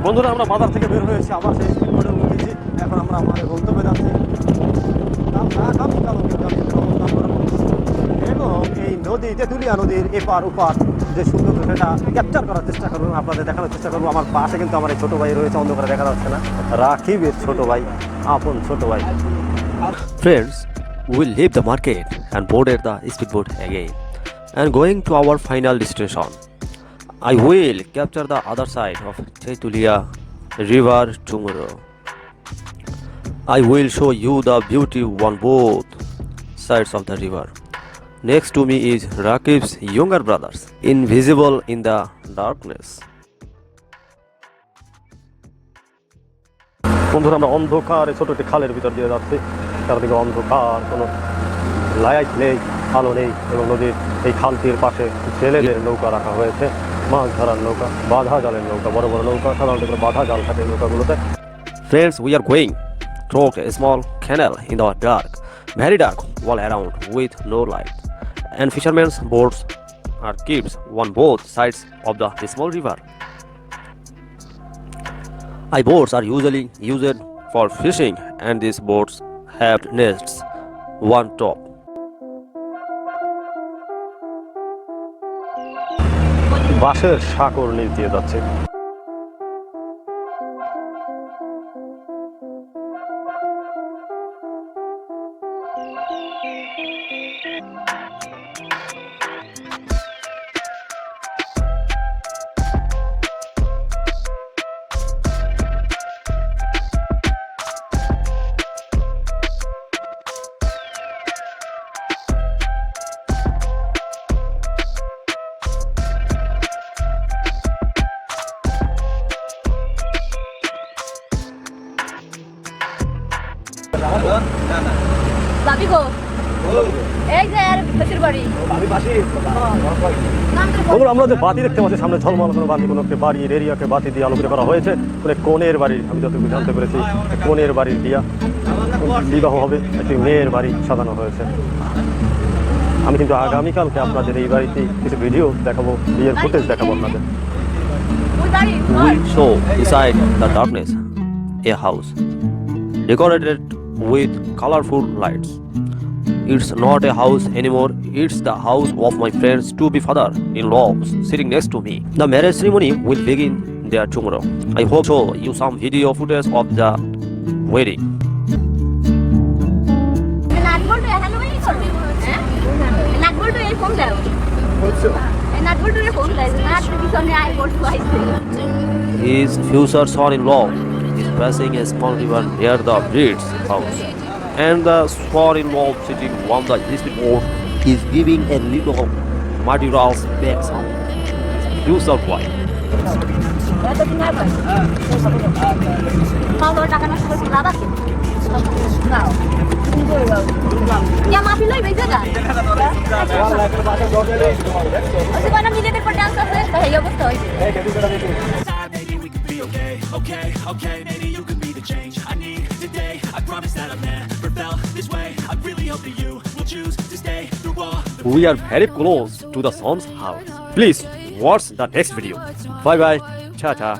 বন্ধুরা আমরা বাজার থেকে বের হয়েছি, আবার সেই স্পিডবোটে উঠেছি। এখন আমরা আমাদের গন্তব্যে যাচ্ছি এবং এই নদী তেঁতুলিয়া নদীর এপার ওপার যে সুন্দর সেটা ক্যাপচার করার চেষ্টা করবো, আপনাদের দেখানোর চেষ্টা করবো। আমার পাশে কিন্তু আমার এই ছোটো ভাই রয়েছে, অন্ধকারে দেখা যাচ্ছে না, রাকিবের ছোট ভাই, আপন ছোট ভাই। Friends, we'll leave the market and boarded the speedboat again and going to our final destination. I will capture the other side of Tetulia river tomorrow. I will show you the beauty on both sides of the river. Next to me is Rakib's younger brothers, invisible in the darkness. বন্ধুরা আমরা অন্ধকারে ছোট একটি খালের ভিতর দিয়ে যাচ্ছি, চারদিকে অন্ধকার, কোনো লাইট নেই, আলো নেই এবং নদীর এই খালটির পাশে ছেলেদের নৌকা রাখা হয়েছে, মাছ ধরার নৌকা, বাঁধা জালের নৌকা, বড় বড় নৌকা, সাধারণত বাঁধা জাল থাকে নৌকাগুলোতে। Friends, we are going through a small canal in the dark, very dark all around with no light, and fishermen's boats are kept on both sides of the small river. Boats are usually used for fishing and these boats have nests on top. বাঁশের সাঁকোর নিচ দিয়ে যাচ্ছে। যাবি গো এই যে আর দেশের বাড়ি বন্ধুরা আমরা যে বাতি দেখতে পাচ্ছি সামনে ঝলমল কোনো বাতি, কোনো একটি বাড়ির এরিয়াকে বাতি দিয়ে আলোকিত করা হয়েছে, কোনো কোণের বাড়ির, আমি যতটুকু জানতে পেরেছি কোণের বাড়ির দিয়া বিবাহ হবে, একটি মেয়ের বাড়ি সাজানো হয়েছে। আমি কিন্তু আগামীকালকে আপনাদের এই বাড়িতে কিছু ভিডিও দেখাবো, বিয়ের ফুটেজ দেখাবো আপনাদের। We show inside the darkness a house decorated with colorful lights. It's not a house anymore, it's the house of my friend's to-be father-in-law sitting next to me. The marriage ceremony will begin there tomorrow. I hope to show you some video footage of the wedding. His future son-in-law is passing a small river near the bride's house, and the son-in-law sitting on the speedboat is giving a little materials back sound. Future wife. Okay, maybe you can be the change I need today. I promise that I've never felt this way. I really hope that you will choose to stay through all. We are very close to the son's house. Please watch the next video. Bye bye. Cha cha.